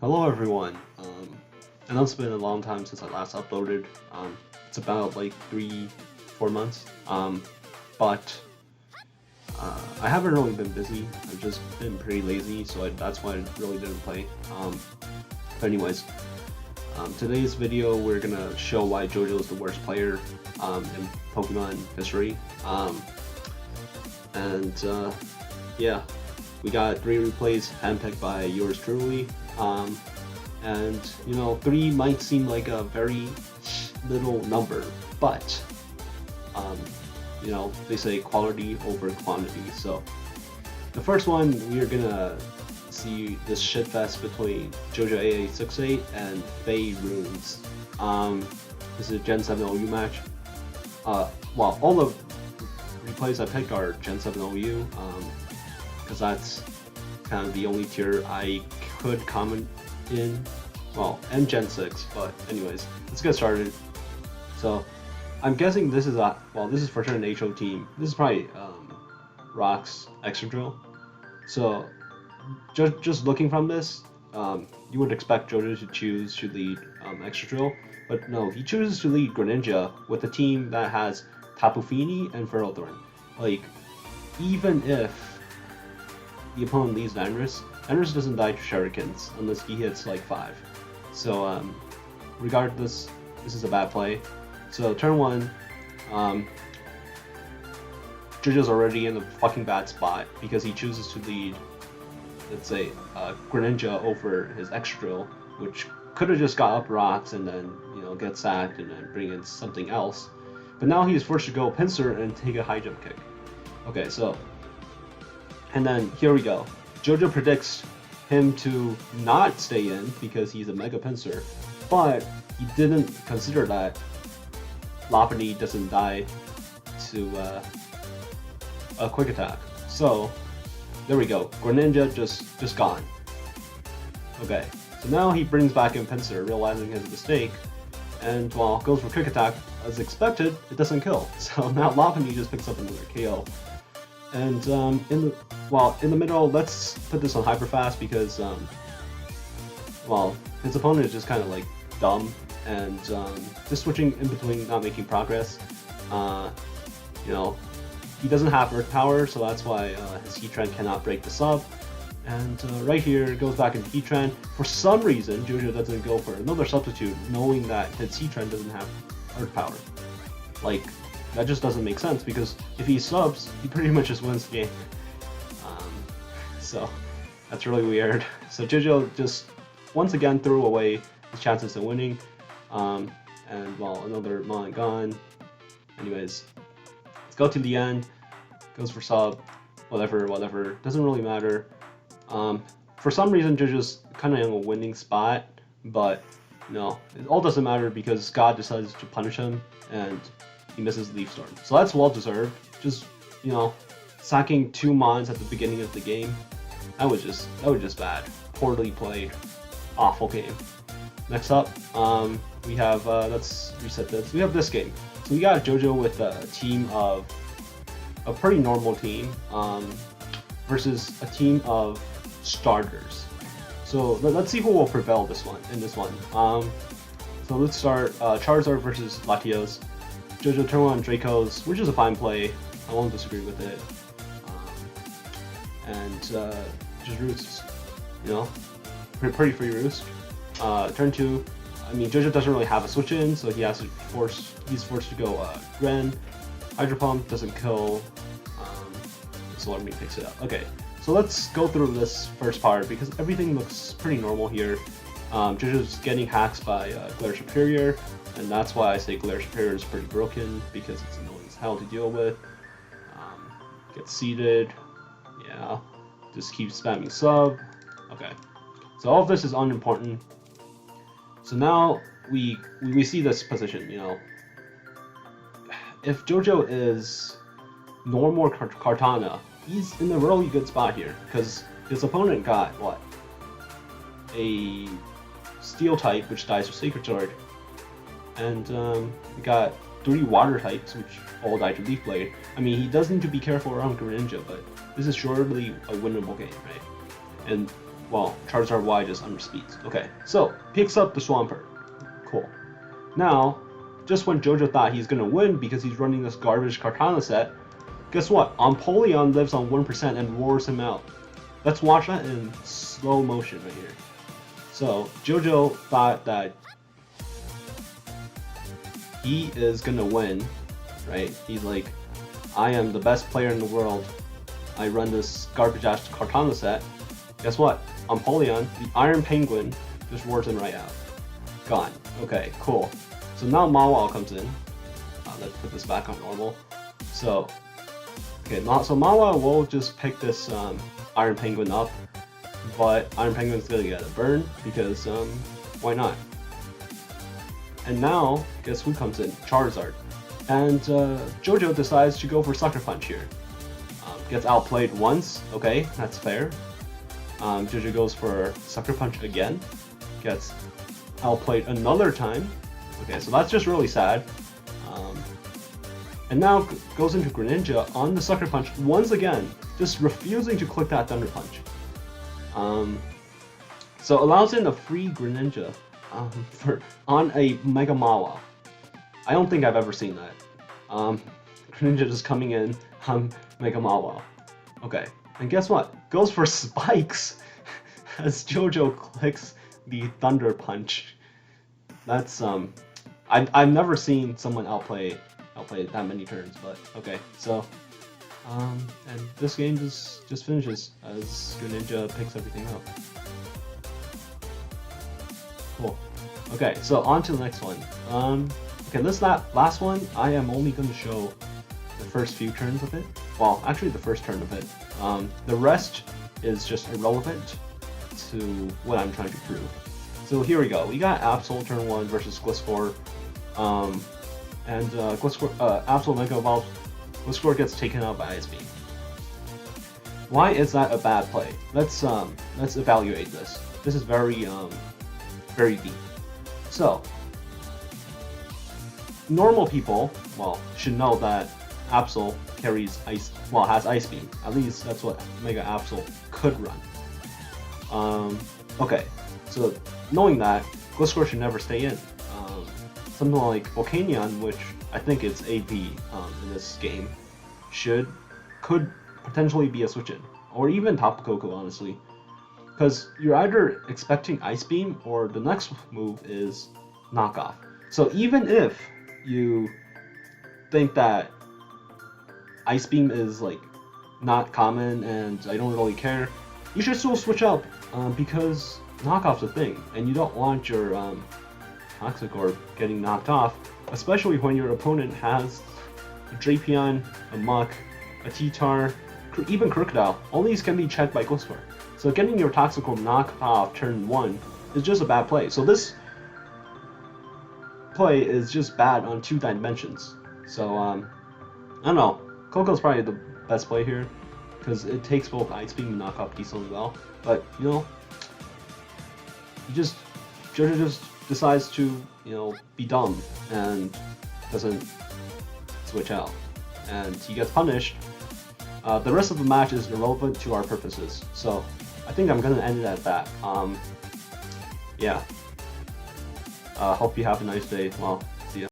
Hello everyone. I know it's been a long time since I last uploaded. It's about like 3-4 months. But I haven't really been busy. I've just been pretty lazy, so that's why I really didn't play. But anyways, today's video we're gonna show why Jojo is the worst player in Pokemon history. Yeah, we got 3 replays handpicked by yours truly. And you know, 3 might seem like a very little number, but you know, they say quality over quantity. So the first one, we're gonna see this shitfest between Jojo AA68 and Faye Runes. This is a Gen 7 OU match. Well, all the replays I picked are Gen 7 OU, because that's kind of the only tier I could comment in. Well, and Gen 6, but anyways, let's get started. So I'm guessing this is this is for sure an HO team. This is probably Rock's Extra Drill. So just looking from this, you would expect Jojo to lead Extra Drill, but no, he chooses to lead Greninja with a team that has Tapu Fini and Ferrothorn. Like, even if the opponent leads Vanrus doesn't die to Shurikens unless he hits like 5. So regardless, this is a bad play. So turn 1, Jojo's already in a fucking bad spot because he chooses to lead, let's say, Greninja over his Extra Drill, which could have just got up rocks and then, you know, get sacked and then bring in something else. But now he is forced to go Pinsir and take a high jump kick. Okay, so, and then here we go. Jojo predicts him to not stay in because he's a Mega Pinsir, but he didn't consider that Lopunny doesn't die to a quick attack. So there we go. Greninja just gone. Okay, so now he brings back in Pinsir, realizing his mistake, and while goes for quick attack as expected, it doesn't kill. So now Lopunny just picks up another KO. And in the middle, let's put this on hyper fast because well, his opponent is just kind of like dumb and just switching in between, not making progress. You know, he doesn't have Earth Power, so that's why his Heatran cannot break the sub. And right here, it goes back into Heatran. For some reason, Jojo doesn't go for another substitute, knowing that his Heatran doesn't have Earth Power. Like, that just doesn't make sense, because if he subs, he pretty much just wins the game. So that's really weird. So Jojo just once again threw away his chances of winning. And well, another Mon gone. Anyways, let's go to the end. Goes for sub, whatever. Doesn't really matter. For some reason, Jojo's kind of in a winning spot, but no, it all doesn't matter because God decides to punish him and he misses Leaf Storm. So that's well deserved. Just, you know, sacking 2 Mons at the beginning of the game. That was just bad. Poorly played. Awful game. Next up, we have let's reset this. We have this game. So we got Jojo with a team of a pretty normal team versus a team of starters. So let's see who will prevail in this one. So let's start Charizard versus Latios. Jojo turn 1 Dracos, which is a fine play. I won't disagree with it. And just Roost, you know, pretty free Roost. Turn 2, I mean, Jojo doesn't really have a switch in, so he's forced to go Gren. Hydro Pump doesn't kill. Solar Beam picks it up. Okay, so let's go through this first part because everything looks pretty normal here. Jojo's getting hacked by Glare Superior, and that's why I say Glare Superior is pretty broken because it's annoying as hell to deal with. Gets seeded. Yeah, just keep spamming sub. Okay, so all of this is unimportant. So now we see this position, you know. If Jojo is normal Kartana, he's in a really good spot here because his opponent got what? A Steel type, which dies with Sacred Sword, and we got 3 water types, which all die to Leaf Blade. I mean, he does need to be careful around Greninja, but this is surely a winnable game, right? And well, Charizard Y just underspeeds. Okay, so picks up the Swampert. Cool. Now, just when Jojo thought he's gonna win because he's running this garbage Kartana set, guess what? Empoleon lives on 1% and roars him out. Let's watch that in slow motion right here. So Jojo thought that he is gonna win, right? He's like, I am the best player in the world. I run this garbage ass Kartana set. Guess what? Empoleon, the Iron Penguin, just roars him right out. Gone. Okay, cool. So now Mawile comes in. Let's put this back on normal. So, okay, so Mawile will just pick this Iron Penguin up, but Iron Penguin's gonna get a burn because why not? And now, guess who comes in? Charizard. And Jojo decides to go for Sucker Punch here. Gets outplayed once, okay, that's fair. Jojo goes for Sucker Punch again, gets outplayed another time. Okay, so that's just really sad. And now goes into Greninja on the Sucker Punch once again, just refusing to click that Thunder Punch. So allows in a free Greninja on a Mega Mawile. I don't think I've ever seen that. Greninja just coming in on Mega Mawile. Okay, and guess what? Goes for Spikes as Jojo clicks the Thunder Punch. That's I've never seen someone outplay that many turns, but okay. So and this game just finishes as Greninja picks everything up. Cool. Okay, so on to the next one. Okay, this last one I am only going to show the first few turns of it. Well, actually the first turn of it. The rest is just irrelevant to what I'm trying to prove. So here we go. We got Absol turn 1 versus Gliscor. And Gliscor, Absol Mega Evolve. Gliscor gets taken out by Ice Beam. Why is that a bad play? Let's evaluate this. This is very deep. So normal people, well, should know that Absol carries has Ice Beam. At least that's what Mega Absol could run. Okay, so knowing that, Gliscor should never stay in. Something like Volcanion, which I think it's AP in this game, could potentially be a switch-in, or even Tapu Koko, honestly, because you're either expecting Ice Beam or the next move is Knockoff. So even if you think that Ice Beam is like not common and I don't really care, you should still switch up because Knockoff's a thing, and you don't want your Toxic Orb getting knocked off, especially when your opponent has a Drapion, a Muk, a T-Tar, even Crocodile. All these can be checked by Gliscor. So getting your Toxic Orb knocked off turn 1 is just a bad play. So this play is just bad on 2 dimensions. So I don't know. Coco's probably the best play here because it takes both Ice Beam and knock off Diesel as well. But you know, Jojo just decides to be dumb and doesn't switch out, and he gets punished. The rest of the match is irrelevant to our purposes, so I think I'm gonna end it at that. Yeah. Hope you have a nice day. Well,